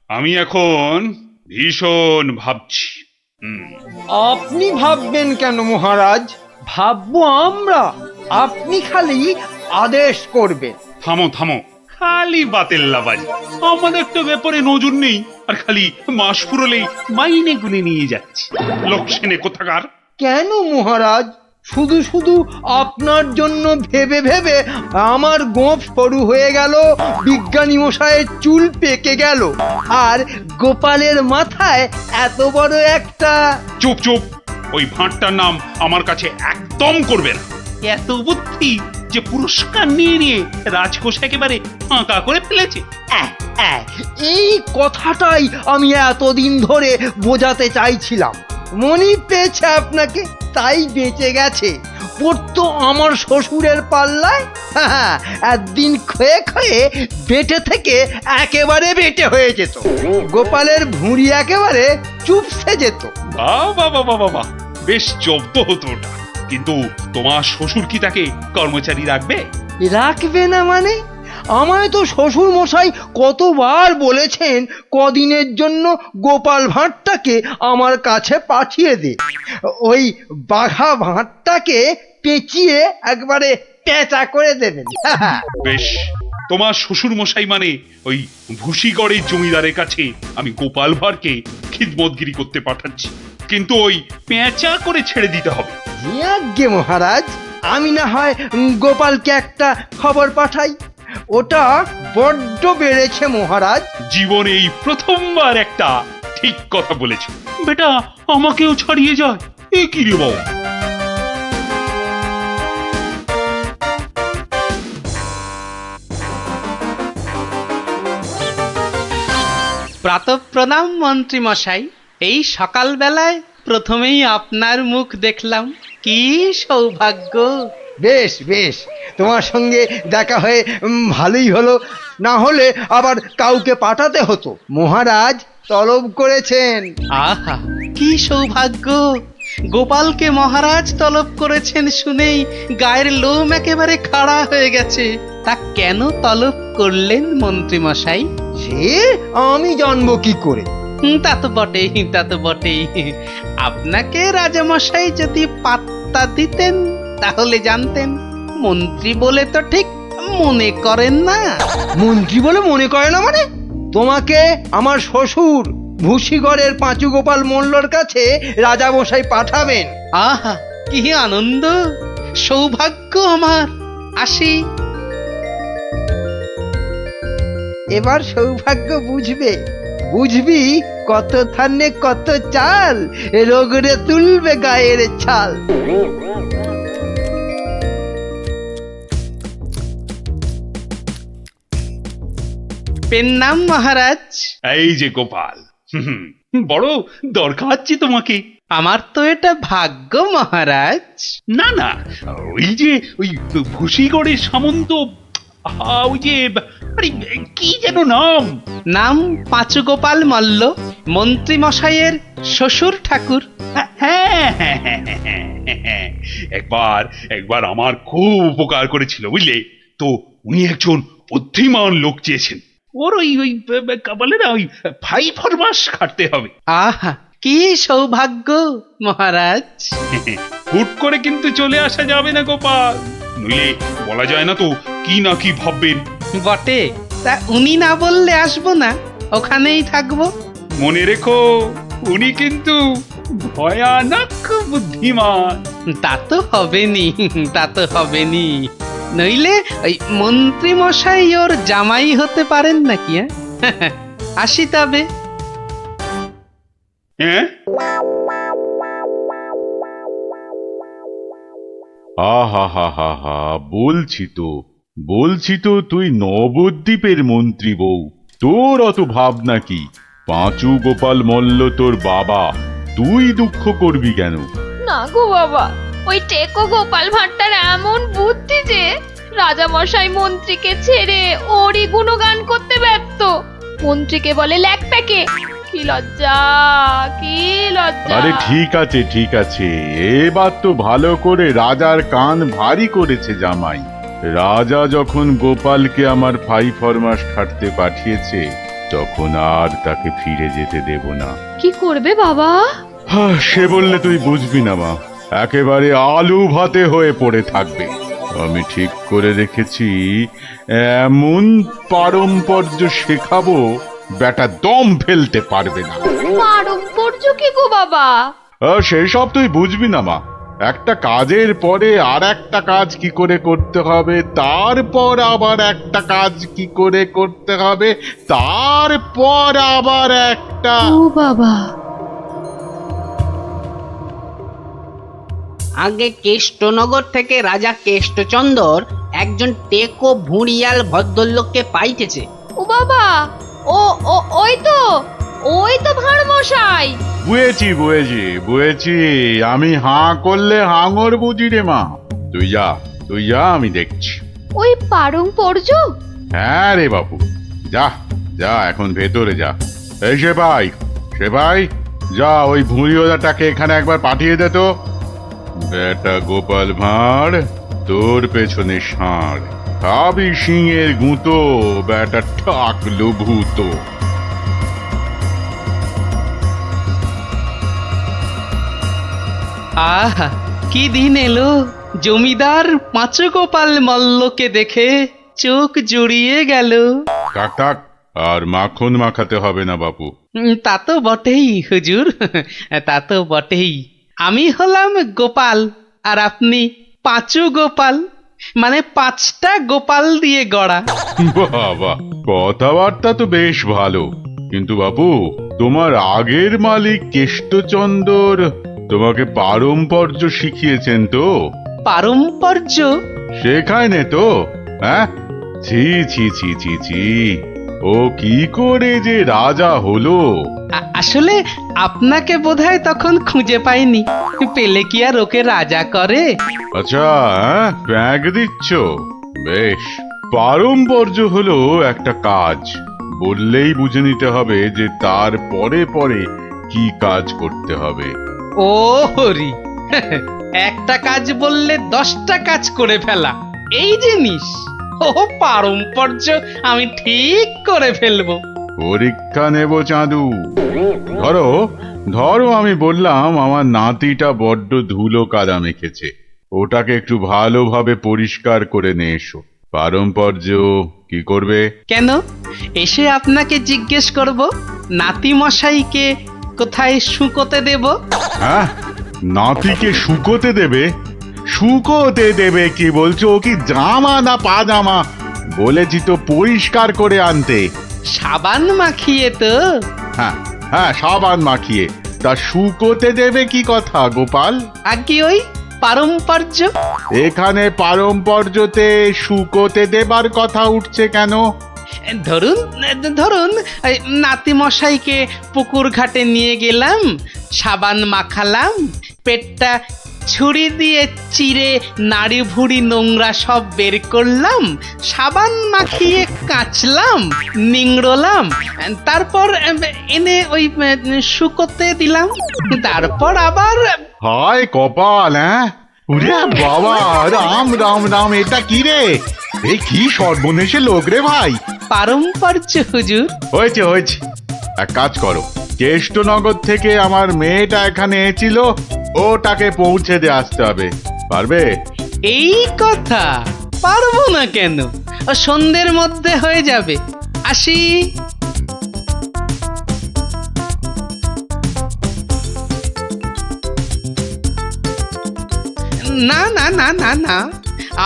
আমি এখন ভীষণ ভাবছি। আপনি ভাববেন কেন মহারাজ? ভাববো আমরা। আপনি খালি আদেশ করবেন। থামো থামো, খালি বাতেল্লাবাজি। আমাদের তো ব্যাপারে নজর নেই, আর খালি মাস ফুরলেই মাইনে গুনে নিয়ে যাচ্ছে। লোকসেনে কোথাকার। কেন মহারাজ? শুধু শুধু আপনার জন্য ভেবে ভেবে আমার গোঁফ সরু হয়ে গেল, বিজ্ঞানী মশাইয়ের চুল পেকে গেল, আর গোপালের মাথায় এত বড় একটা... চুপ চুপ, ওই ভাঁটটার নাম আমার কাছে একদম করবে না। এত বুদ্ধি যে পুরস্কার নিয়ে নিয়ে রাজকোষ একেবারে ফাঁকা করে ফেলেছে। এই কথাটাই আমি এতদিন ধরে বোঝাতে চাইছিলাম। মনি পেয়েছে আপনাকে, তাই বেঁচে গেছে। পড়তো আমার শ্বশুরের পাল্লায়, একদিন ক্ষয়ে ক্ষয়ে বেটে থেকে একেবারে বেটে হয়ে যেত। গোপালের ভুঁড়ি একেবারে চুপসে যেত। বাবা বাবা বাবা, বেশ জব্দ হতো ওটা। কিন্তু তোমার শ্বশুর কি তাকে কর্মচারী রাখবে? রাখবে না মানে? আমায় তো শ্বশুর মশাই কতবার বলেছেন কদিনের জন্য গোপাল ভাঁড়টাকে আমার কাছে পাঠিয়ে দে। ওই বাঘা ভাঁড়টাকে পেঁচিয়ে একবারে পেঁচা করে দেবেন। বেশ, তোমার শ্বশুর মশাই মানে ওই ভুসিগড়ের জমিদারের কাছে আমি গোপাল ভাঁড়কে খিদমতগিরি করতে পাঠাচ্ছি, কিন্তু ওই পেঁচা করে ছেড়ে দিতে হবে। আজ্ঞে মহারাজ, আমি না হয় গোপালকে একটা খবর পাঠাই। ওটা বড্ড বেড়েছে মহারাজ। জীবনে এই প্রথমবার একটা ঠিক কথা বলেছে। বেটা আমাকেও ছাড়িয়ে যায়, এ কি রে বাবা। প্রাতঃপ্রণাম মন্ত্রী মশাই। এই সকালবেলায় প্রথমেই আপনার মুখ দেখলাম, কি সৌভাগ্য। বেশ বেশ, তোমার সঙ্গে দেখা হয়ে ভালোই হলো। না হলে আবার কাউকে পাঠাতে হতো। মহারাজ তলব করেছেন। আহা, কি সৌভাগ্য। গোপালকে মহারাজ তলব করেছেন শুনেই গায়ের লোম একেবারে খাড়া হয়ে গেছে। তা কেন তলব করলেন মন্ত্রী মশাই? সে আমি জানবো কি করে? তা তো বটেই, তা তো বটেই। আপনাকে রাজামশাই যদি পাত্তা দিতেন তাহলে জানতেন। মন্ত্রী বলে তো ঠিক মনে করেন না। মন্ত্রী বলে মনে করে না মানে? তোমাকে আমার শ্বশুর ভুসিগড়ের পাঁচু গোপাল মোল্লর কাছে রাজামশাই পাঠাবেন। আহা, কি আনন্দ, সৌভাগ্য আমার। আসি। এবার সৌভাগ্য বুঝবে। বুঝবি কত ধানে কত চাল, রোগরে তুলবে গায়ের ছাল। পেন নাম মহারাজ। এই যে গোপাল, বড় দরকার আছে তোমাকে। আমার তো এটা ভাগ্য মহারাজ। না না, ওই যে ওই ভুসিগড়ের সামন্ত, ওই যে আরে কি যেন নাম। নাম পাঁচু গোপাল মল্ল, মন্ত্রী মশাইয়ের শ্বশুর ঠাকুর। হ্যাঁ হ্যাঁ হ্যাঁ হ্যাঁ হ্যাঁ, হ্যাঁ। একবার একবার আমার খুব উপকার করেছিল বুঝলে তো। উনি একজন বুদ্ধিমান লোক চেয়েছেন। ওর ওই ওই কাবালে না ওই 5 মাস খাটতে হবে। আহা, কি সৌভাগ্য মহারাজ। হুট করে কিন্তু চলে আসা যাবে না গোপাল, নইলে বলা যায় না তো কি না কি ভাববেন। বটে, তা উনি না বললে আসবো না, ওখানেই থাকবো। মনে রেখো, উনি কিন্তু ভয়ানক বুদ্ধিমান। তা তো হবেনি, তা তো হবেনি। নইলে ওই মন্ত্রী মশাই ওর জামাই হতে পারেন নাকি? আসি তবে। হ্যাঁ, আহা হা হা হা, বলছি তো তুই নবদ্বীপের মন্ত্রী বউ, তোর অত ভাবনা কি? পাঁচু গোপাল মল্ল তোর বাবা, তুই দুঃখ করবি কেন? না গো বাবা, ওই টেকো গোপাল ভাঁড়টার এমন বুদ্ধি যে রাজামশাই মন্ত্রীকে ছেড়ে ওরই গুণগান করতে ব্যস্ত। মন্ত্রীকে বলে ল্যাকপ্যাকে। কি লজ্জা, কি লজ্জা। আরে ঠিক আছে, এবার তো ভালো করে রাজার কান ভারী করেছে জামাই। রাজা যখন গোপালকে আমার 5 মাস খাটতে পাঠিয়েছে, তখন আর তাকে ফিরে যেতে দেব না। কি করবে বাবা? সে বললে তুই বুঝবি না মা, একেবারে আলু ভাতে হয়ে পড়ে থাকবে। আমি ঠিক করে রেখেছি, এমন পারম্পর্য শেখাবো বেটা দম ফেলতে পারবে না। পারম্পর্য কি গো বাবা? সেই সব তুই বুঝবি না মা। একটা কাজের পরে আর একটা কাজ কি করে করতে হবে, তারপর আবার একটা কাজ কি করে করতে হবে, তারপর আবার একটা। ও বাবা, আগে কেষ্টনগর থেকে রাজা কেষ্টচন্দর একজন টেকো ভুঁড়িয়াল ভদ্রলোককে পাইতেছে। ও বাবা, ও ও ওই তো ভাঁড় মশাই। বুঝেছি বুঝেছি বুঝেছি, আমি হাঁ করলে হাঙর বুঝি রে মা। তুই যা আমি দেখছি। ওই পারম্পর্য? হ্যাঁ রে বাবু, যা যা এখন ভেতরে যা। এই সেপাই যা, ওই ভুঁড়িওয়ালাটাকে এখানে একবার পাঠিয়ে দে তো। বেটা গোপাল ভাঁড়, তোর পেছনে ষাঁড়, খাবি সিংয়ের গুঁতো, বেটা ঠাকলো ভূত। আহা, কি দিন এলো! জমিদার পাঁচু গোপাল মল্লকে দেখে চোখ জুড়িয়ে গেল। থাক, আর মাখন মাখাতে হবে না বাপু। তা তো বটেই হুজুর, তা তো বটেই। আমি হলাম গোপাল আর আপনি পাঁচু গোপাল, মানে 5টা গোপাল দিয়ে গড়া। বাবা, কথাবার্তা তো বেশ ভালো, কিন্তু বাপু তোমার আগের মালিক কেষ্টচন্দর তোমাকে পারম্পর্য শিখিয়েছেন তো? পারম্পর্য? শেখায় নে তো? হ্যাঁ, ছি ছি ছি ছি ছি, ও কি করে যে রাজা হলো? আসলে আপনাকে বোধহয় তখন খুঁজে পাইনি, পেলে কি আর ওকে রাজা করে? আচ্ছা, ব্যাগ দিচ্ছ? বেশ। পারম্পর্য হলো একটা কাজ, বললেই বুঝে নিতে হবে যে তার পরে পরে কি কাজ করতে হবে। ও হরি, একটা কাজ বললে 10টা কাজ করে ফেলা, এই জিনিস। ও পারম্পর্য আমি ঠিক করে ফেলবো। পরীক্ষা নেব চাঁদু। ধরো আমি বললাম আমার নাতিটা বড্ড ধুলো কাদা মেখেছে, ওটাকে একটু ভালোভাবে পরিষ্কার করে নিয়ে এসো। পারম্পর্য কি করবে? কেন? এসে আপনাকে জিজ্ঞেস করব নাতি মশাইকে কোথায় শুকোতে দেব। হ্যাঁ, নাতিকে শুকোতে দেবে? শুকোতে দেবে কি বলছো? ও কি জামা না পাজামা? বলেছি তো পরিষ্কার করে আনতে। সাবান মাখিয়ে তো। হ্যাঁ, সাবান মাখিয়ে। তা শুকোতে দেবে কি কথা গোপাল? আর কি ওই পারম্পর্য? এখানে পারম্পর্যতে শুকোতে দেবার কথা উঠছে কেন? ধরুন এই নাতি মশাইকে পুকুর ঘাটে নিয়ে গেলাম, সাবান মাখালাম, পেটটা ছুরি দিয়ে চিরে নাড়ি ভুড়ি নোংরা সব বের করলাম, সাবান মাখিয়ে কাচলাম, নিংড়লাম, তারপর এনে ওই শুকোতে দিলাম, তারপর আবার। হায় কপাল! ওরে বাবা, রাম রাম রাম, এটা কি রে? এই কি সর্বনেশে লোক রে ভাই! পারম্পর্য হুজুর। হয়েছে, এক কাজ করো, কেষ্টনগর থেকে আমার মেয়েটা এখানে এসেছিল, ওটাকে পৌঁছে দিয়ে আসতে হবে। পারবে? এই কথা! পারবো না কেন, সন্ধ্যের মধ্যে হয়ে যাবে। আসি। না না না না না,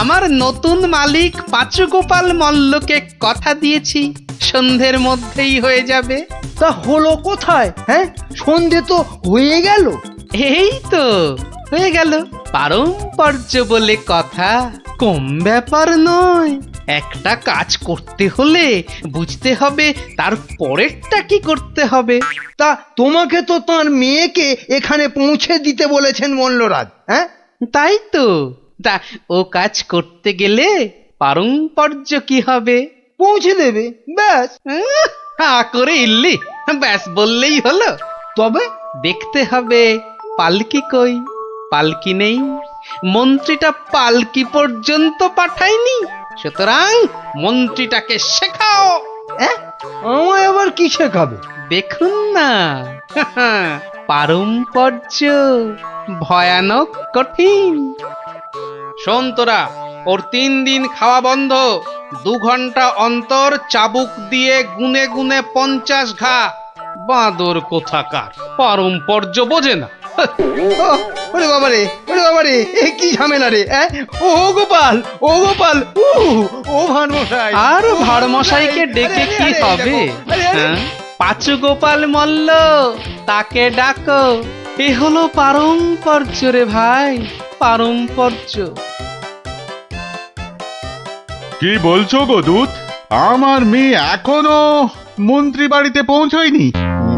আমার নতুন মালিক পাঁচু গোপাল মল্লকে কথা দিয়েছি সন্ধ্যের মধ্যেই হয়ে যাবে। তা হলো কোথায়? সন্ধে তো হয়ে গেল। এই তো হয়ে গেল। পারম্পর্য বলে কথা, কম ব্যাপার নয়। একটা কাজ করতে হলে বুঝতে হবে তার পরেরটা কি করতে হবে। তা তোমাকে তো তার মেয়েকে এখানে পৌঁছে দিতে বলেছেন মল্লরাজ। তাই তো, তা ও কাজ করতে গেলে পারম্পর্য কি হবে? পৌঁছে দেবে, ব্যাস। হা করে ইল্লি, ব্যাস বললেই হলো। তবে দেখতে হবে পালকি কই। পালকি নেই, মন্ত্রীটা পালকি পর্যন্ত পাঠায়নি, সুতরাং মন্ত্রীটাকে শেখাও। আমায় আবার কি শেখাবে? দেখুন না, পারম্পর্য ভয়ানক কঠিন। শোন তোরা, ওর 3 দিন খাওয়া বন্ধ, 2 ঘন্টা অন্তর চাবুক দিয়ে গুনে গুনে 50 ঘা। বাঁদর কোথাকার, পারম্পর্য বোঝে না। ও, ওরে বাবারে, ওরে বাবারে, এ কি ঝামেলা রে? ও গোপাল, ও গোপাল, ও ভানমশাই। আর ভাড়মশাইকে ডেকে কি হবে? হ্যাঁ? পাঁচু গোপাল মল্ল, তাকে ডাকো। এ হলো পারম্পর্য রে ভাই, পারম্পর্য। কি বলছো গো দূত? আমার মেয়ে এখনো মন্ত্রী বাড়িতে পৌঁছয়নি?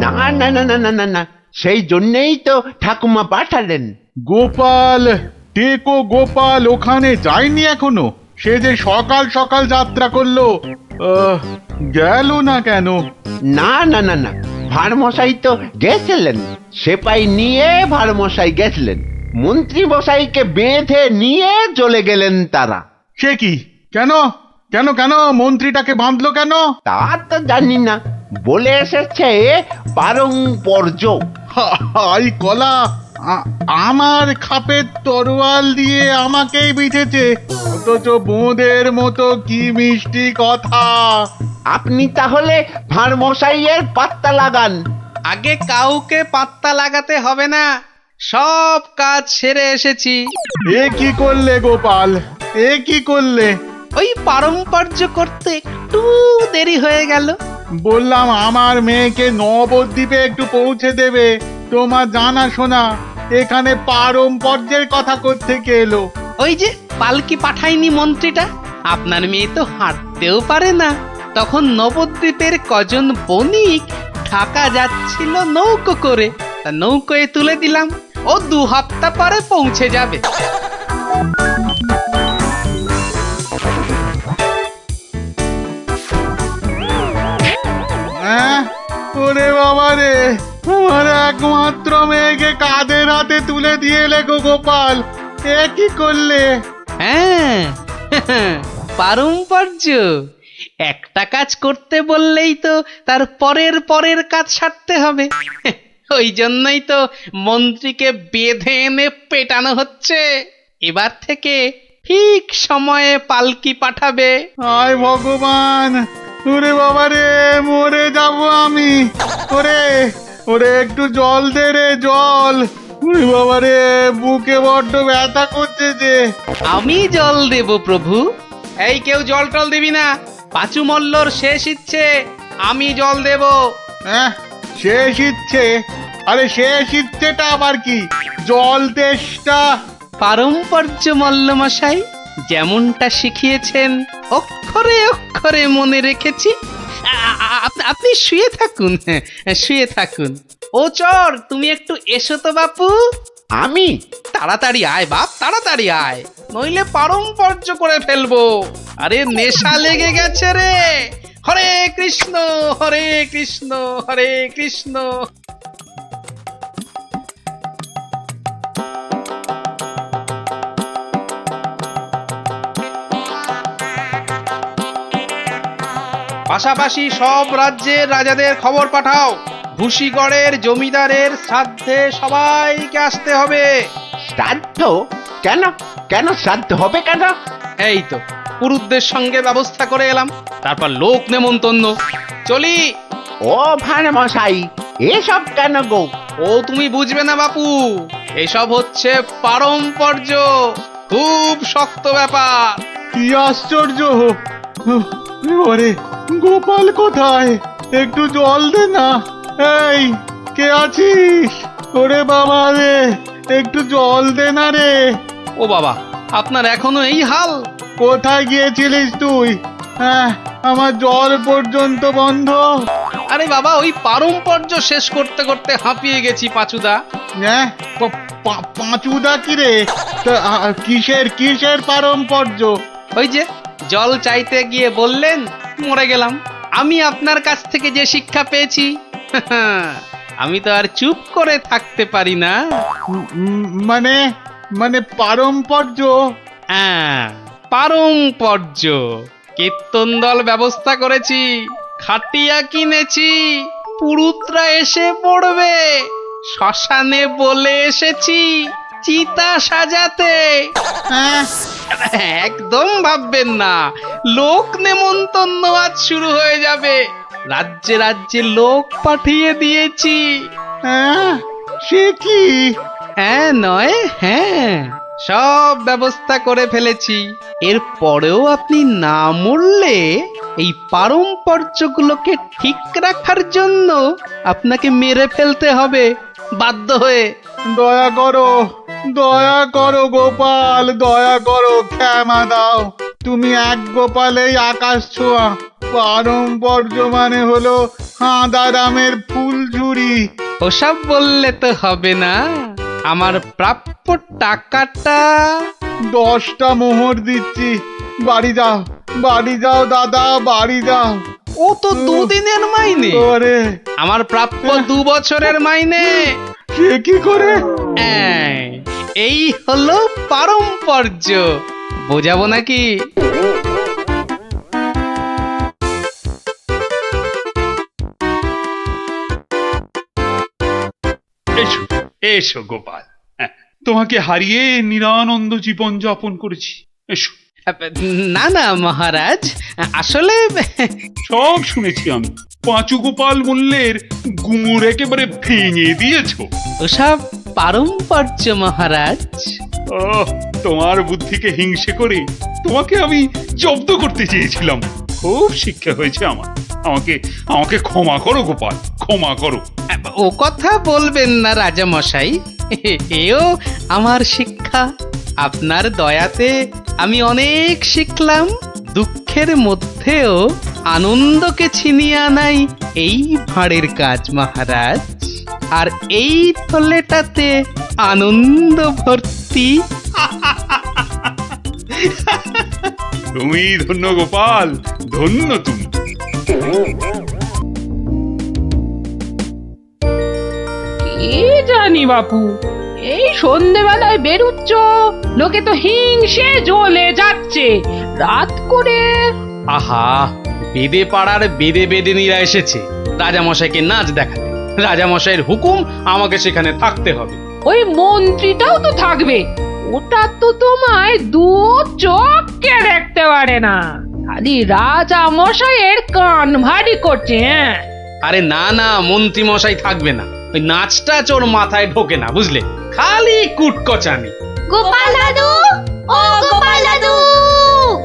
না না না না না না না, সেই জন্যেই তো ঠাকুমা পাঠালেন। গোপাল, টেকো গোপাল ওখানে যায়নি এখনো? সে যে সকাল সকাল যাত্রা করলো, গেল না কেন? না না না না, ভাড়মশাই তো গেছিলেন, সেপাই নিয়ে ভাড়মশাই গেছিলেন, মন্ত্রী মশাইকে বেঁধে নিয়ে চলে গেলেন তারা। সে কি? কেন কেন কেন মন্ত্রীটাকে বাঁধলো কেন? তা তো জানি না, বলে এসেছে পারম্পর্য। হাই কলা, আমার খাপের তরোয়াল দিয়ে আমাকেই বিঁধেছে, অথচ বোঁদের মতো কি মিষ্টি কথা। আপনি তাহলে ভাড়মশাইয়ের পাত্তা লাগান। আগে কাউকে পাত্তা লাগাতে হবে না, সব কাজ সেরে এসেছি। এ কি করলে গোপাল, এ কি করলে? ওই পারম্পর্য করতে একটু দেরি হয়ে গেল। বললাম আমার মেয়েকে নবদ্বীপে একটু পৌঁছে দেবে, তোমার জানা শোনা এখানে পারম্পর্যের কথা কোত্থেকে এলো? ওই যে পালকি পাঠায়নি মন্ত্রীটা, আপনার মেয়ে তো হাঁটতেও পারে না। তখন নবদ্বীপের কজন বণিক ঢাকা যাচ্ছিল নৌকো করে, তা নৌকোয় তুলে দিলাম, ও 2 হপ্তাহ পরে পৌঁছে যাবে। হ্যাঁ, ওরে বাবা রে, আমার একমাত্র মেয়েকে কাদের হাতে তুলে দিয়ে এলে গো গোপাল, এ কি করলে? হ্যাঁ, পারম্পর্য। একটা কাজ করতে বললেই তো তার পরের পরের কাজ সারতে হবে। ওই জন্যই তো মন্ত্রীকে বেঁধে এনে পেটানো হচ্ছে। এবার থেকে ঠিক সময়ে পালকি পাঠাবে। হায় ভগবান, ওরে বাবা রে, মরে যাব আমি। ওরে ওরে, একটু জল দে রে, জল। ওরে বাবা রে, বুকে বড্ড ব্যথা করছে যে। আমি জল দেব প্রভু। এই কেউ জল টল দিবি না, পাঁচু মল্লর শেষ ইচ্ছে, আমি জল দেব। হ্যাঁ, শেষ ইচ্ছে? আরে শেষ ইচ্ছেটা আবার কি? জল তেষ্টা। পারম্পর্য মল্লমশাই, যেমনটা শিখিয়েছেন অক্ষরে অক্ষরে মনে রেখেছি। আপনি শুয়ে থাকুন, শুয়ে থাকুন। ও চর, তুমি একটু এসো তো বাপু। আমি? তাড়াতাড়ি আয় বাপ, তাড়াতাড়ি আয়, নইলে পারম্পর্য করে ফেলবো। আরে নেশা লেগে গেছে রে। হরে কৃষ্ণ, হরে কৃষ্ণ, হরে কৃষ্ণ। পাশাপাশি সব রাজ্যের রাজাদের খবর পাঠাও, ভুসিগড়ের জমিদারের শ্রাদ্ধে সবাইকে আসতে হবে। শ্রাদ্ধ? কেন কেন শ্রাদ্ধ হবে কেন? এই তো পুরুতদের সঙ্গে ব্যবস্থা করে এলাম, তারপর লোক নেমন্তন্ন। চলি। ও ভাড়মশাই, এসব কেন গো? ও তুমি বুঝবে না বাপু, এসব হচ্ছে পারম্পর্য, খুব শক্ত ব্যাপার। কি আশ্চর্য! ওরে গোপাল কোথায়? একটু জল দে না। এই, কে আছিস? ওরে বাবা রে, একটু জল দে না রে। ও বাবা, আপনার এখনো এই হাল? কোথায় গিয়েছিলিস তুই? হ্যাঁ, আমার জল পর্যন্ত বন্ধ। আরে বাবা, ওই পারম্পর্য শেষ করতে করতে হাঁপিয়ে গেছি পাঁচুদা। হ্যাঁ, পাঁচুদা কি রে? তা, কিসের কিসের পারম্পর্য? ওই যে জল চাইতে গিয়ে বললেন, মরে গেলাম। আমি আপনার কাছ থেকে যে শিক্ষা পেয়েছি, আমি তো আর চুপ করে থাকতে পারি না। মানে মানে পারম্পর্য? হ্যাঁ, পারম্পর্য। কীর্তন দল ব্যবস্থা করেছি, খাটিয়া কিনেছি, পুরুতরা এসে পড়বে। শ্মশানে বলে এসেছি চিতা সাজাতে। একদম ভাববেন না, লোক নেমন্তন্ন আজ শুরু হয়ে যাবে। রাজ্যে রাজ্যে লোক পাঠিয়ে দিয়েছি। হ্যাঁ, সে কি? হ্যাঁ নয় হ্যাঁ, সব ব্যবস্থা করে ফেলেছি। এর পরেও আপনি না মরলে এই পারম্পর্যগুলোকে ঠিক রাখার জন্য আপনাকে মেরে ফেলতে হবে বাধ্য হয়ে। দয়া করো গোপাল, দয়া করো, ক্ষমা দাও। তুমি এক গোপালেই আকাশ ছোঁয়া। পারম্পর্য মানে হলো হাঁদারামের ফুলঝুরি। ওসব বললে তো হবে না। আমার প্রাপ্য টাকাটা 10টা মোহর দিচ্ছি। বাড়ি যাও দাদা, বাড়ি যাও। ও তো দুদিনের মাইনে। ওরে, আমার প্রাপ্য 2 বছরের মাইনে। সে কি করে? এই হলো পারম্পর্য, বোঝাবো নাকি? এসো এসো গোপাল, হ্যাঁ, তোমাকে হারিয়ে নিরানন্দ জীবন যাপন করেছি। এসো। না না মহারাজ, আসলে সব শুনেছি আমি। পাঁচু গোপাল মূল্যের গুমুর একেবারে ভেঙে দিয়েছো। ওসব পারম্পর্য মহারাজ। ও, তোমার বুদ্ধিকে হিংসে করে তোমাকে আমি জব্দ করতে চেয়েছিলাম। খুব শিক্ষা হয়েছে আমার। আমাকে ক্ষমা করো গোপাল, ক্ষমা করো। ও কথা বলবেন না রাজা মশাই, এও আমার শিক্ষা। আপনার দয়াতে আমি অনেক শিখলাম। দুঃখের মধ্যেও আনন্দকে ছিনিয়ে আনাই এই ভাঁড়ের কাজ মহারাজ। আর এই থলেটাতে আনন্দ ভর্তি। তুমি ধন্য গোপাল, ধন্য তুমি। কি জানি বাপু, এই সন্ধেবেলায় বেরুচ্ছ, লোকে তো হিংসে জ্বলে যাচ্ছে। রাত করে আহা, বেদে পাড়ার বেদে বেদেনীরা এসেছে রাজামশাইকে নাচ দেখাতে। রাজামশাইয়ের হুকুম, আমাকে সেখানে থাকতে হবে। ওই মন্ত্রীটাও তো থাকবে। ওটা তো তোমায় দু চোখকে দেখতে পারে না, খালি রাজা মশাইয়ের কান ভারী করছে। হ্যাঁ, আরে না না, মন্ত্রী মশাই থাকবে না। ওই নাচটা চোর মাথায় ঢোকে না, বুঝলে? খালি কুটকচানি। গোপাল দাদু, ও গোপাল দাদু,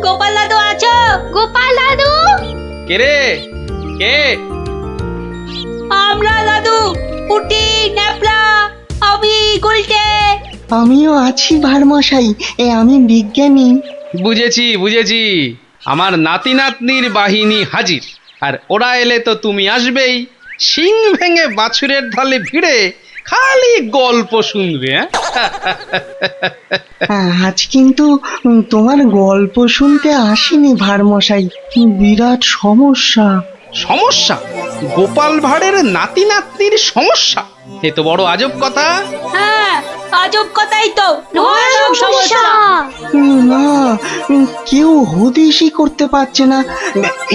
গোপাল দাদু আছো? গোপাল দাদু, কে রে? কে? আমরা দাদু, পুটি, ন্যাপলা, আমি গুলটে। আমিও আছি ভারমশাই, আমি বিজ্ঞানী। বুঝেছি। আমার নাতি নাতনির বাহিনী হাজির। আর ওরা এলে তো তুমি আসবেই। শিং ভেঙে বাছুরের ঢলে ভিড়ে খালি গল্প শুনবে। আজ কিন্তু তোমার গল্প শুনতে আসিনি ভারমশাই, বিরাট সমস্যা। সমস্যা? গোপাল ভাঁড়ের নাতি নাতনির সমস্যা? এ তো বড় আজব কথা। হ্যাঁ, আজব কথাই তো। ভয়ানক সমস্যা। না, কেউ হদিশই করতে পারছে না।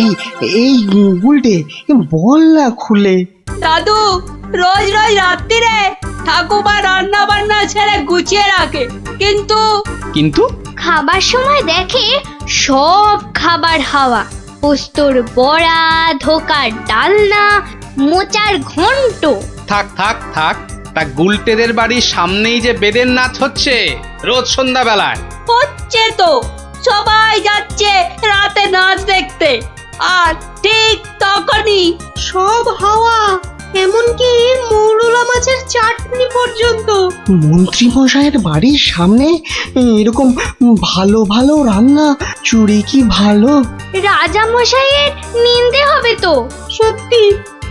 এই এই গুলটে, বল না খুলে। দাদু রোজ রাত্রিরে ঠাকুমা রান্না বান্না ছেড়ে গুছিয়ে রাখে, কিন্তু খাবার সময় দেখে সব খাবার হাওয়া। পোস্তর বড়া, ধোকার ডালনা, মোচার ঘন্ট। থাক। তা গুলটেদের বাড়ির সামনেই যে বেদের নাচ হচ্ছে রোজ সন্ধ্যাবেলায়। হচ্ছে তো, সবাই যাচ্ছে রাতে নাচ দেখতে। আর ঠিক তখনই সব হাওয়া, এমনকি মৌরলা মাছের চাটনি পর্যন্ত। মন্ত্রী মশাইয়ের বাড়ির সামনে এরকম ভালো ভালো রান্না, চুরি কি ভালো? রাজা মশাইয়ের নিন্দে হবে তো। সত্যি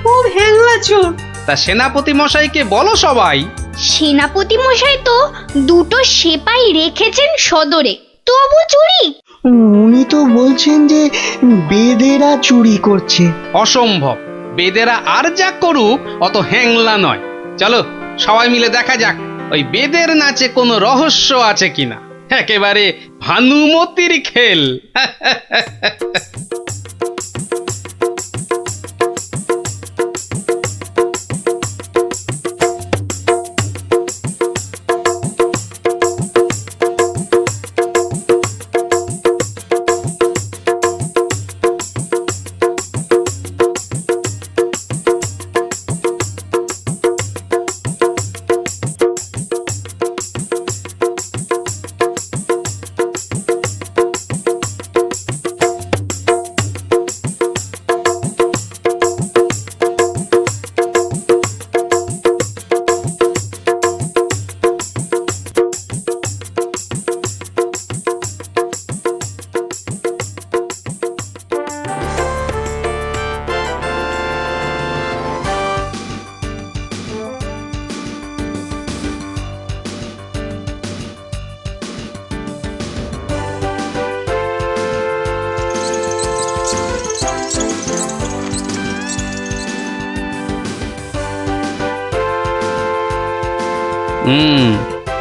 খুব হ্যাংলা চোর। তা সেনাপতি মশাইকে বলো সবাই। সেনাপতি মশাই তো 2টো সেপাই রেখেছেন সদরে, তবু চুরি। উনি তো বলছেন যে বেদেরা চুরি করছে। অসম্ভব, বেদেরা আর যা করুক অত হ্যাংলা নয়। চলো সবাই মিলে দেখা যাক ওই বেদের নাচে কোনো রহস্য আছে কিনা। একেবারে ভানুমতির খেল।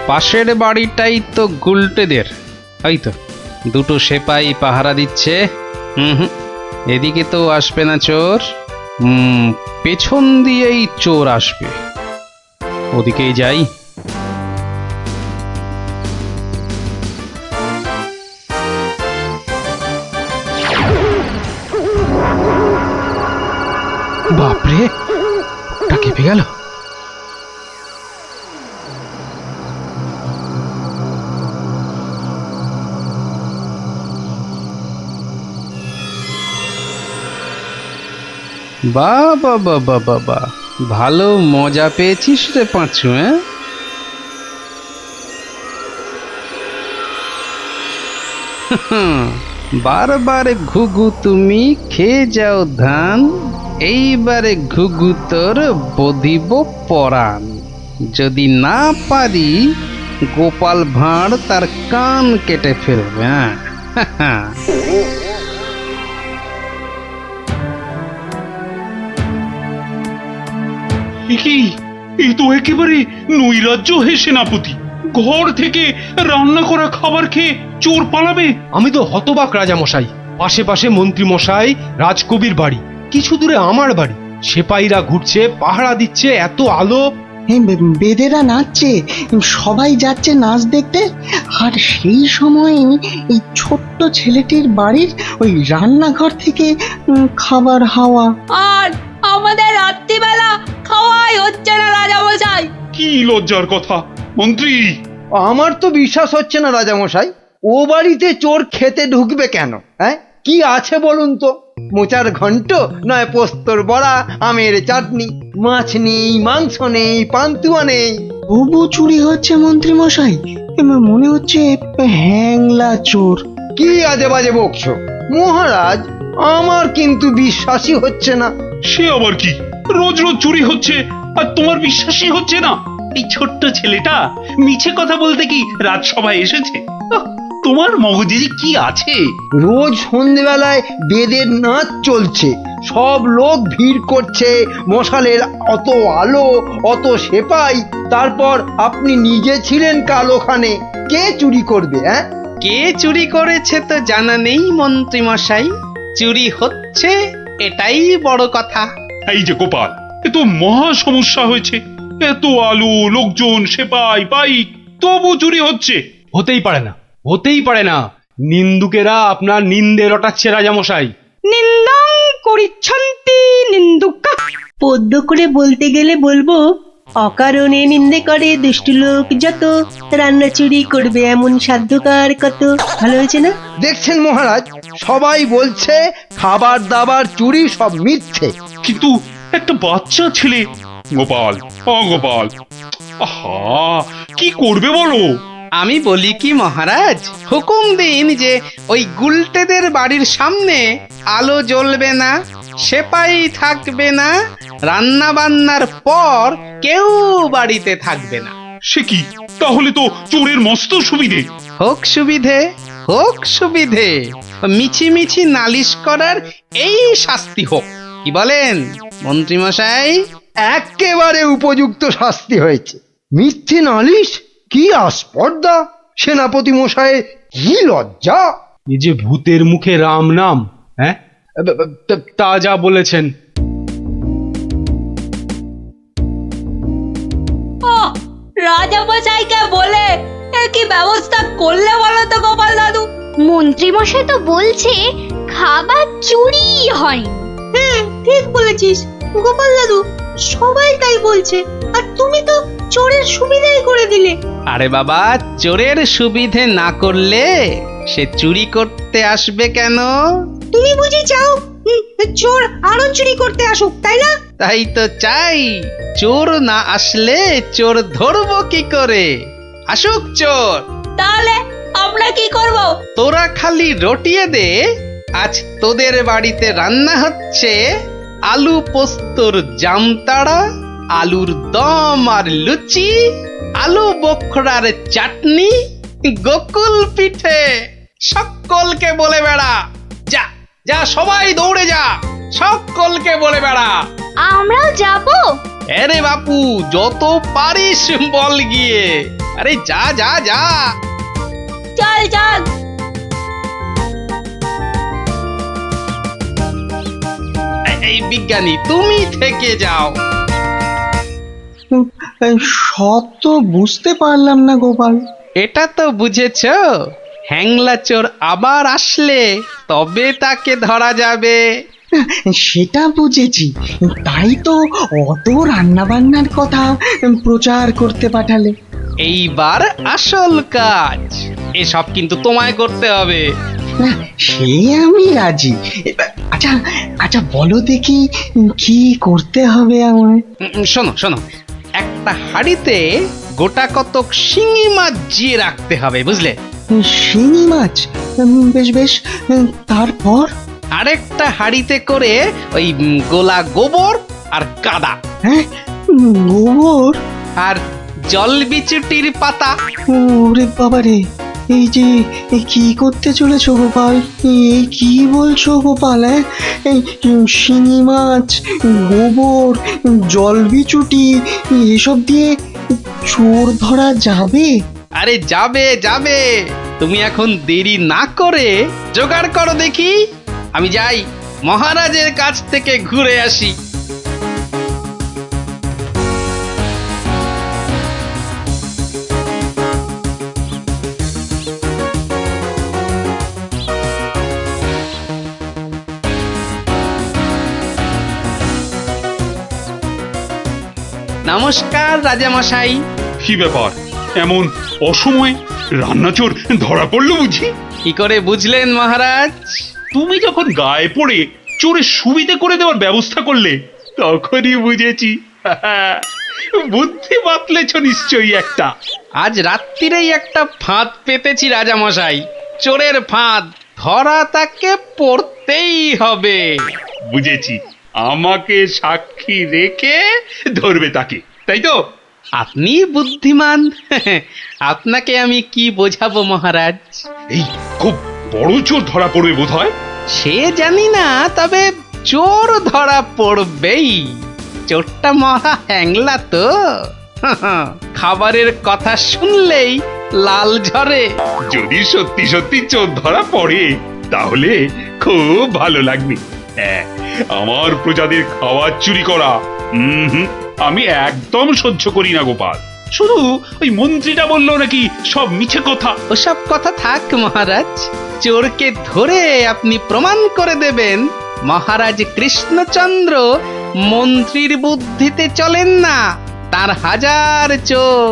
পাশের বাড়িটাই তো গুলটেদের, এই তো দুটো সেপাই পাহারা দিচ্ছে। এদিকে তো আসবে না চোর, পেছন দিয়েই চোর আসবে, ওদিকেই যাই। বাপরে, ওটা কেঁপে গেল। বাবা বাবা বাবা, ভালো মজা পেয়েছিস রে পাঁচু। বারবার ঘুঘু তুমি খেয়ে যাও ধান, এইবারে ঘুঘু তোর বধিব পরাণ। যদি না পারি গোপাল ভাঁড় তার কান কেটে ফেলবে। হ্যাঁ কি, এই তো একেবারে নৈরাজ্য হে সেনাপতি। ঘর থেকে রান্না করা খাবার খেয়ে চোর পালাবে? আমি তো হতবাক রাজামশাই। পাশে পাশে মন্ত্রী মশাই, রাজকবির বাড়ি, কিছু দূরে আমার বাড়ি, সেপাইরা ঘুরছে, পাহারা দিচ্ছে, এত আলো। বেদেরা নাচছে, সবাই যাচ্ছে নাচ দেখতে। আর সেই সময় এই ছোট্ট ছেলেটির বাড়ির ওই রান্নাঘর থেকে খাবার হাওয়া। আর আমাদের রাত্রিবেলা খাওয়াই হচ্ছে না রাজামশাই। কি লজ্জার কথা মন্ত্রী। আমার তো বিশ্বাস হচ্ছে না রাজামশাই, ও বাড়িতে চোর খেতে ঢুকবে কেন? হ্যাঁ, কি আছে বলুন তো? মোচার ঘন্ট, নয় পোস্তর বড়া, আমের চাটনি, মাছ নেই, মাংস নেই, পান্তুয়া নেই। তবু চুরি হচ্ছে মন্ত্রী মশাই, মনে হচ্ছে হ্যাংলা চোর। কি আজে বাজে বকছো মহারাজ, আমার কিন্তু বিশ্বাসই হচ্ছে না। সে আবার কি? রোজ রোজ চুরি হচ্ছে আর তোমার বিশ্বাসই হচ্ছে না? এই ছোট্ট ছেলেটা মিছে কথা বলতে কি রাজসভায় এসেছে? তোমার মগজে যে কি আছে? রোজ সন্ধ্যেবেলায় বেদের নাচ চলছে, সব লোক ভিড় করছে, মশালের অত আলো, অত সেপাই, তারপর আপনি নিজে ছিলেন কাল ওখানে। কে চুরি করবে? হ্যাঁ, কে চুরি করেছে তো জানা নেই মন্ত্রী মশাই, চুরি হচ্ছে এটাই বড় কথা। এই যে গোপাল, এ তো মহা সমস্যা হয়েছে। এত আলো, লোকজন, সেপাই, বাইক, তবু চুরি হচ্ছে। হতেই পারে না, হতেই পারে না। নিন্দুকেরা আপনার নিন্দে রটাচ্ছে রাজামশাই। নিন্দং করিচ্ছন্তি নিন্দুকা। পদ্য করে বলতে গেলে বলবো, অকারণে নিন্দে করে দুষ্টু লোক যত, রান্না চুরি করবে এমন সাধ্যকার কত। ভালো হয়েছে না? দেখছেন মহারাজ, সবাই বলছে খাবার দাবার চুরি সব মিথ্যে। কিন্তু একটা বাচ্চা ছেলে। গোপাল, গোপাল, আহা, কি করবে বলো? আমি বলি কি মহারাজ, হুকুম দিন যে ওই গুলটেদের বাড়ির সামনে আলো জ্বলবে না, সেপাই থাকবে না, রান্না বান্নার পর কেউ বাড়িতে থাকবে না। সে কি? তাহলে তো চোরের মস্ত সুবিধে। হোক সুবিধে, হোক সুবিধে, মিছি মিছি নালিশ করার এই শাস্তি হোক। কি বলেন মন্ত্রী মশাই? একেবারে উপযুক্ত শাস্তি হয়েছে। মিথ্যে নালিশ, কি আস্পর্ধা! সেনাপতি মশাই, কি লজ্জা! এই যে ভূতের মুখে রাম নাম, হ্যাঁ, তা যা বলেছেন। রাজামশাইকে বলে কি ব্যবস্থা করলে বলো তো গোপাল দাদু? মন্ত্রী মশাই তো বলছে খাবার চুরি হয়। হ্যাঁ, ঠিক বলেছিস গোপাল দাদু, সবাই তাই বলছে। আর তুমি তো চোরের সুবিধাই করে দিলে। আরে বাবা, চোরের সুবিধে না করলে সে চুরি করতে আসবে কেন? তুমি বুঝি চাও চোর আরো চুরি করতে আসুক, তাই না? তাই তো চাই। চোর না আসলে চোর ধরবো কি করে? আসুক চোর। তাহলে আমরা কি করব? তোরা খালি রটিয়ে দে, আজ তোদের বাড়িতে রান্না হচ্ছে আলু পোস্তর জামতাড়া, আলুর দম আর লুচি, আলু বোখরার চাটনি, গোকুল পিঠে। সকলকে বলে বেড়া, যা যা, সবাই দৌড়ে যা, সকলকে বলে বেড়া। আমরাও যাব? আরে বাপু, যত পারিস বল গিয়ে। আরে যা যা যা। চল চল। এই বিজ্ঞানী, তুমি থেকে যাও। সব তো বুঝতে পারলাম না গোপাল। এটা তো বুঝেছ, হ্যাংলা চোর আবার আসলে তবে তাকে ধরা যাবে। সেটা বুঝেছি, তাই তো অত রান্না বান্নার কথা প্রচার করতে পাঠালে। এইবার আসল কাজ, এসব কিন্তু তোমায় করতে হবে। না, সে আমি রাজি। আচ্ছা আচ্ছা, বলো দেখি কি করতে হবে আমায়। শোনো শোনো, একটা হাঁড়িতে গোটা কতক শিঙি মাছ জিয়ে রাখতে হবে, বুঝলে? শিঙি মাছ? বেশ বেশ, তারপর? আরেকটা হাঁড়িতে করে ওই গোলা গোবর আর কাদা। হ্যাঁ, গোবর আর জল বিচুটির পাতা। ওরে বাবারে, এই যে কি করতে চলেছো গোপাল? এই কি বলছো গোপাল? এই শিঙি মাছ, গোবর, জলবিচুটি এসব দিয়ে চোর ধরা যাবে? আরে যাবে যাবে, তুমি এখন দেরি না করে জোগাড় করো দেখি। আমি যাই, মহারাজের কাছ থেকে ঘুরে আসি। নমস্কার রাজামশাই। কি ব্যাপার, এমন অসময়ে রান্নাচোর ধরা পড়লো বুঝি? কি করে বুঝলেন মহারাজ? তুমি যখন গায়ে পড়ে চোরের সুবিধে করে দেওয়ার ব্যবস্থা করলে তখনই বুঝেছি। বুদ্ধি বাতলেছ নিশ্চয়ই একটা। আজ রাত্রিরেই একটা ফাঁদ পেতেছি রাজামশাই, চোরের ফাঁদ। ধরা তাকে পড়তেই হবে। বুঝেছি, আমাকে সাক্ষী রেখে ধরবে তাকে, তাই তো? আপনি বুদ্ধিমান। আপনাকে আমি কি বোঝাবো মহারাজ? এই খুব বড় চোর ধরা পড়বে বোধ হয়। সে জানি না, তবে চোর ধরা পড়বেই। চোরটা মহা হ্যাংলা তো। খাবারের কথা শুনলেই লাল ঝরে। যদি সত্যি সত্যি চোর ধরা পড়ে তাহলে খুব ভালো লাগবে। হ্যাঁ, আমার প্রজাদের খাবার চুরি করা আমি একদম সহ্য করি না গোপাল। শুধু ওই মন্ত্রীটা বললো নাকি সব মিছে কথা। ওসব কথা থাক মহারাজ, চোরকে ধরে আপনি প্রমাণ করে দেবেন মহারাজ কৃষ্ণচন্দ্র মন্ত্রীর বুদ্ধিতে চলেন না, তার হাজার চোখ।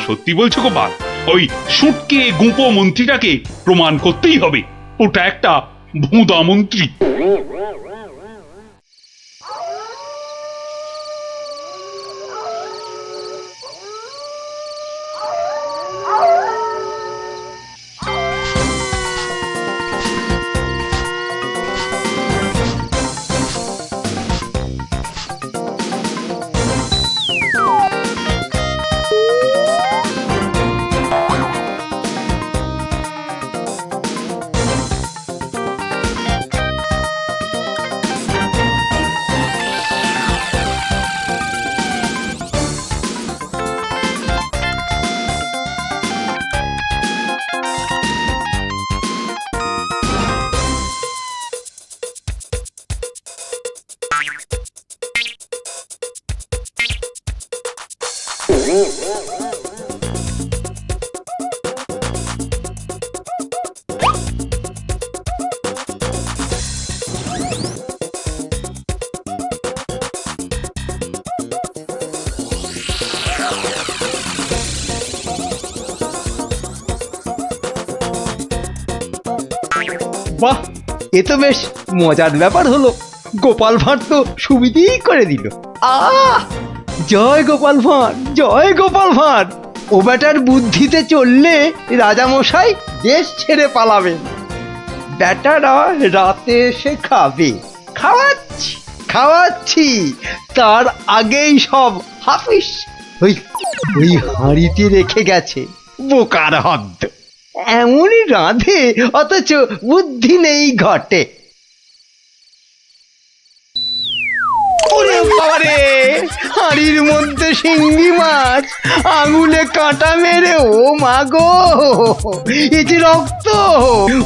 সত্যি বলছো গোপাল? ওই সুটকে গুঁপো মন্ত্রীটাকে প্রমাণ করতেই হবে ওটা একটা ভুঁদা মন্ত্রী। বাহ, এ তো বেশ মজার ব্যাপার হলো। গোপাল ভাঁড় তো সুবিধেই করে দিল। জয় গোপাল ভাঁড়, জয় গোপাল ভাঁড়। ও বেটার বুদ্ধিতে চললে রাজামশাই দেশ ছেড়ে পালাবেন। বেটারা রাতে এসে খাবে। খাওয়াচ্ছি খাওয়াচ্ছি, তার আগেই সব হাফিস ওই ওই হাঁড়িতে রেখে গেছে। বোকার হদ্দ, এমনই রাঁধে অথচ বুদ্ধি নেই ঘটে। ওরে বাবারে, হাঁড়ির মধ্যে শিঙ্গি মাছ, আঙুলে কাঁটা মেরে, ও মা গো, এই যে রক্ত!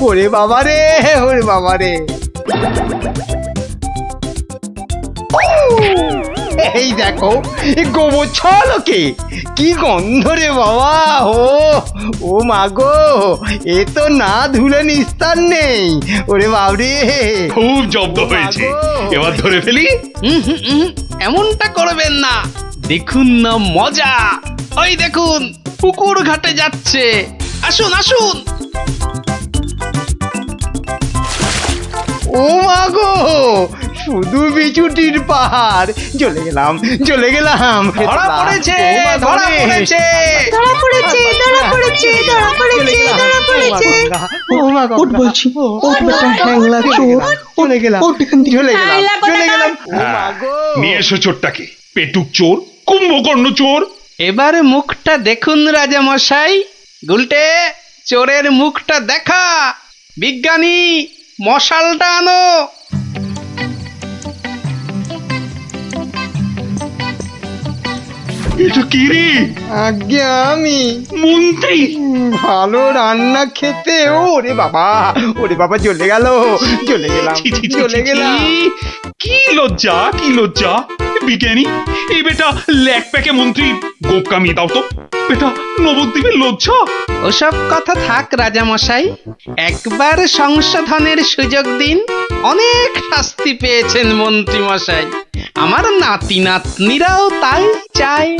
ওরে বাবারে, ওরে বাবারে! এই দেখো, গোবর ছলকে কি গন্ধ রে বাবা! ও মা গো, এ তো না ধুলে নিস্তার নেই। ওরে বাবরে, খুব জব্দ হয়েছে, এবার ধরে ফেলি। এমনটা করবেন না, দেখুন না মজা। ওই দেখুন, পুকুর ঘাটে যাচ্ছে। আসুন আসুন। ও মা গো, শুধু বিচুটির পাহাড়! চলে গেলাম, চলে গেলাম। ধরা পড়েছে, ধরা পড়েছে। ধরা পড়েছে, ধরা পড়েছে, ধরা পড়েছে, ধরা পড়েছে। ও মা গো, ওঠ বলছি, ওঠ বেটা হ্যাংলা চোর, চলে গেলাম, ওঠ এখান থেকে। চলে গেলাম, চলে গেলাম। ও মা হ্যাঁ, গো, নিয়ে এসো চোরটাকে। পেটুক চোর, কুম্ভকর্ণ চোর। এবার মুখটা দেখুন রাজা মশাই। গুলটে, চোরের মুখটা দেখা। বিজ্ঞানী, মশালটা আনো। এটা কি রে? আজ্ঞে আমি মন্ত্রী! ভালো রান্না খেতে। ওরে বাবা, ওরে বাবা, চলে গেল, চলে গেলাম, ছি, ছি, ছি, চলে ছি, গেলাম। কি লজ্জা, কি লজ্জা! বিজ্ঞানী, এই বেটা ল্যাক প্যাকে মন্ত্রী গোপ কামিয়ে দাও তো। বেটা নবদ্বীপের লজ্জা। ওসব কথা থাক রাজা মশাই, একবার সংশোধনের সুযোগ দিন। অনেক শাস্তি পেয়েছেন মন্ত্রী মশাই, আমার নাতি নাতনিরাও তাই চায়।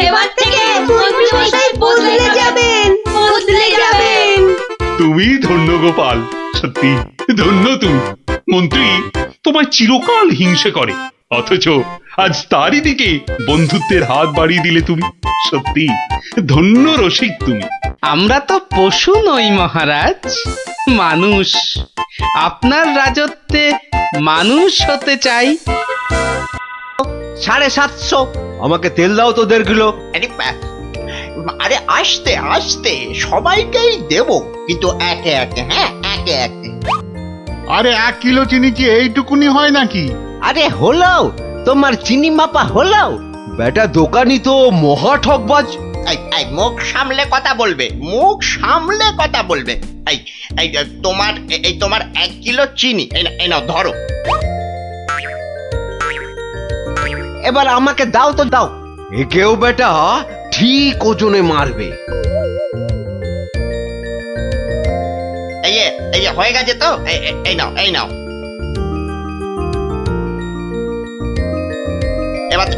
এবার থেকে মন্ত্রী মশাই বদলে যাবেন, বদলে যাবেন। তুমি ধন্য গোপাল, সত্যি ধন্য তুমি। মন্ত্রী তোমায় চিরকাল হিংসে করে, অথচ আজ তারই দিকে বন্ধুত্বের হাত বাড়িয়ে দিলে তুমি। সত্যি ধন্য রসিক তুমি। আমরা তো পশু নই মহারাজ, মানুষ। আপনার রাজত্বে মানুষ হতে চাই। 750। আমাকে তেল দাও তো 1.5 কিলো। আরে আসতে আসতে সবাইকেই দেব, কিন্তু একে একে। হ্যাঁ, একে একে। আরে 1 কিলো চিনি কি এইটুকুনি হয় নাকি? আরে হলো, তোমার চিনি মাপা হলো। বেটা দোকানি তো মহা ঠকবাজ। এই মুখ সামলে কথা বলবে, মুখ সামলে কথা বলবে। এই এই তোমার 1 কিলো চিনি, এই নাও ধরো। এবার আমাকে দাও তো দাও। একেও বেটা ঠিক ওজনে মারবে। এই হয়ে গেছে তো, এই নাও, এই নাও।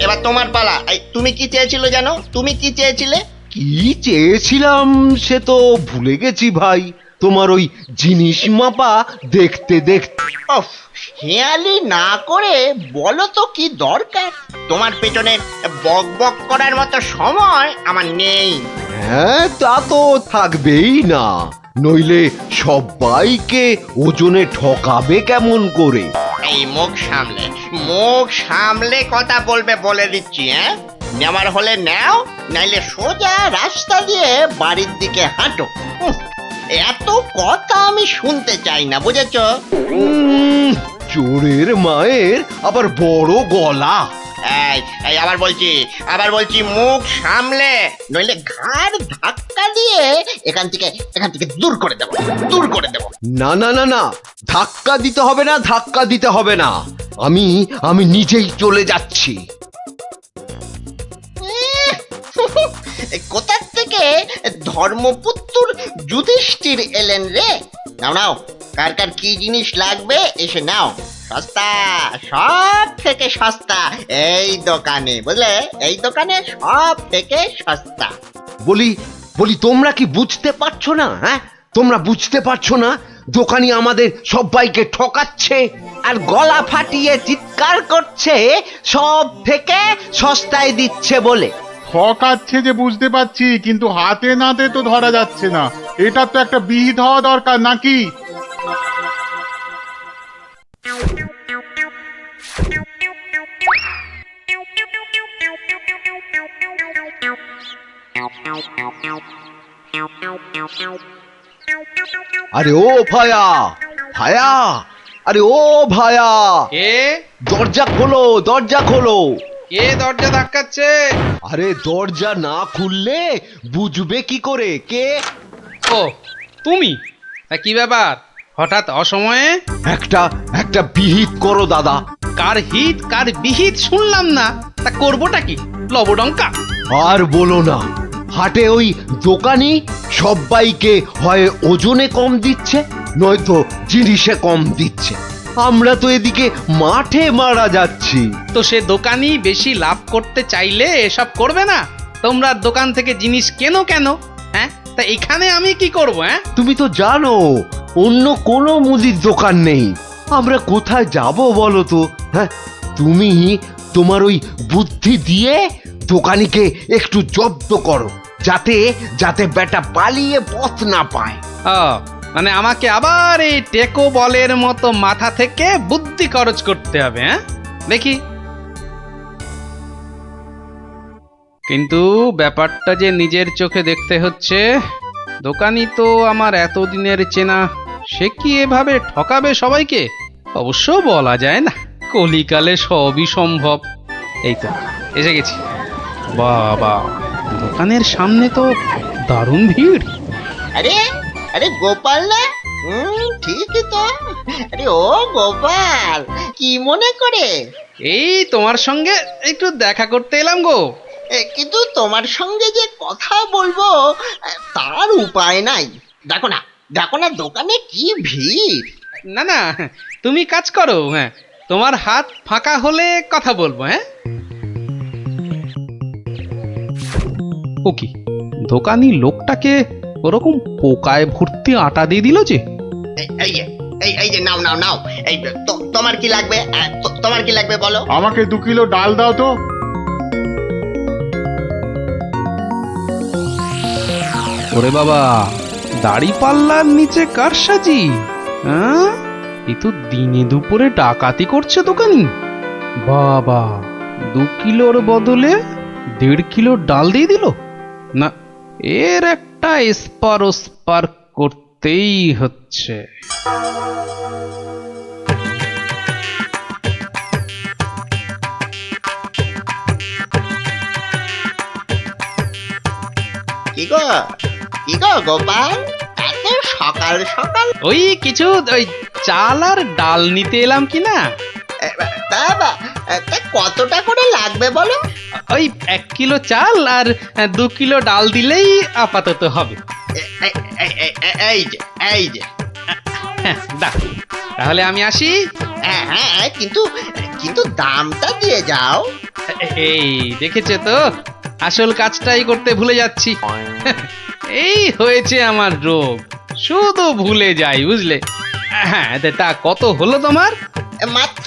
এবার তোমার পালা। তুমি কি চেয়েছিলে জানো? তুমি কি চেয়েছিলে? কি চেয়েছিলাম সে তো ভুলে গেছি ভাই। তোমার ওই জিনিস মাপা দেখতে দেখতে। ওফ, হেয়ালি না করে বলো তো কি দরকার? তোমার পেছনে বক বক করার মতো সময় আমার নেই। হ্যাঁ, তা তো থাকবেই না, নইলে সবাইকে ওজনে ঠকাবে কেমন করে? এই মুখ সামলে কথা বলবে বলে দিচ্ছি। হ্যাঁ, নেওয়ার হলে নাও, নাইলে সোজা রাস্তা দিয়ে বাড়ির দিকে হাঁটো। এত কথা আমি শুনতে চাই না, বুঝেছ? চোরের মায়ের আবার বড় গলা। এই আবার বলছি মুখ সামলে, নইলে ঘাড় ধাক্কা দিয়ে এখান থেকে দূর করে দেব। না না না না, ধাক্কা দিতে হবে না, ধাক্কা দিতে হবে না। আমি নিজেই চলে যাচ্ছি। কোথা থেকে ধর্মপুত্র যুধিষ্ঠির এলেন রে? নাও নাও, কার কার কি জিনিস লাগবে এসে নাও। সস্তা, সব থেকে সস্তা এই দোকানে, বুঝলে? এই দোকানে সব থেকে সস্তা। বলি তোমরা কি বুঝতে পারছো না? হ্যাঁ, তোমরা বুঝতে পারছো না দোকানি আমাদের সবাইকে ঠকাচ্ছে আর গলা ফাটিয়ে চিৎকার করছে সব থেকে সস্তায় দিচ্ছে বলে। ঠকাচ্ছে যে বুঝতে পারছি, কিন্তু হাতে নাতে তো ধরা যাচ্ছে না। এটা তো একটা বিহিত হওয়া দরকার নাকি? আরে ও ভায়া, আরে ও ভায়া, কে দরজা খোলো, দরজা খোলো। কে দরজা ধাক্কাচ্ছে? আরে দরজা না খুললে বুঝবে কি করে কে? ও তুমি? তা কি ব্যাপার হঠাৎ অসময়ে? একটা বিহিত করো দাদা। কার হিত কার বিহিত শুনলাম না, তা করবোটা কি? লবডঙ্কা? আর বলো না, হাটে ওই দোকানি সবাইকে হয় ওজনে কম দিচ্ছে, নয়তো জিনিসে কম দিচ্ছে। আমরা তো এদিকে মাঠে মারা যাচ্ছি। তো সে দোকানি বেশি লাভ করতে চাইলে এসব করবে না? তোমরা দোকান থেকে জিনিস কেন কেন? হ্যাঁ, তা এখানে আমি কি করব? হ্যাঁ, তুমি তো জানো অন্য কোনো মুদির দোকান নেই। আমরা কোথায় যাব বলো তো? হ্যাঁ, তুমি তোমার ওই বুদ্ধি দিয়ে দোকানিকে একটু জব্দ করো, যাতে যাতে বেটা পালিয়ে পথ না পায়। ও মানে আমাকে আবার এই টেকো বলের মতো মাথা থেকে বুদ্ধি খরচ করতে হবে? হ্যাঁ, দেখি। কিন্তু ব্যাপারটা যে নিজের চোখে দেখতে হচ্ছে। দোকানি তো আমার এতদিনের চেনা, সে কি এভাবে ঠকাবে সবাইকে? অবশ্য বলা যায় না, কলিকালে সবই সম্ভব। এই তো এসে গেছি। বাবা, দোকানের সামনে তো দারুণ ভিড়। আরে আরে গোপাল না? ঠিকই তো। আরে ও গোপাল, কি মনে করে? এই তোমার সঙ্গে একটু দেখা করতে এলাম গো। কিন্তু তোমার সঙ্গে যে কথা বলবো তার উপায় নাই। দেখো না, দেখো না দোকানে কি ভিড়। না না, তুমি কাজ করো। হ্যাঁ, তোমার হাত ফাঁকা হলে কথা বলবো। হ্যাঁ, ও কি, দোকানি লোকটাকে ওরকম পোকায় ভর্তি আটা দিয়ে দিল যে। এই এই যে নাও নাও নাও, এই তোমার কি লাগবে? তোমার কি লাগবে বলো? আমাকে 2 কিলো ডাল দাও তো। ওরে বাবা, দাড়ি পাল্লার নিচে কারসাজি। হ্যাঁ, এ তো দিনে দুপুরে ডাকাতি করছে দোকানি। বাবা, 2 কিলোর বদলে 1.5 কিলো ডাল দিয়ে দিল। না, এর একটা এসপার ওসপার করতেই হচ্ছে। কি গো গোপাল, এত সকাল সকাল? ওই কিছু ওই চাল আর ডাল নিতে এলাম কি না। তা কতটা করে লাগবে বলো? ওই 1 কিলো চাল আর 2 কিলো ডাল দিলেই আপাতত হবে। এই যে হ্যাঁ, দাও, তাহলে আমি আসি। হ্যাঁ, কিন্তু দামটা দিয়ে যাও। এই দেখেছে তো, আসল কাজটাই করতে ভুলে যাচ্ছি। এই হয়েছে আমার রোগ, শুধু ভুলে যাই, বুঝলে? হ্যাঁ, তা কত হলো তোমার? মাত্র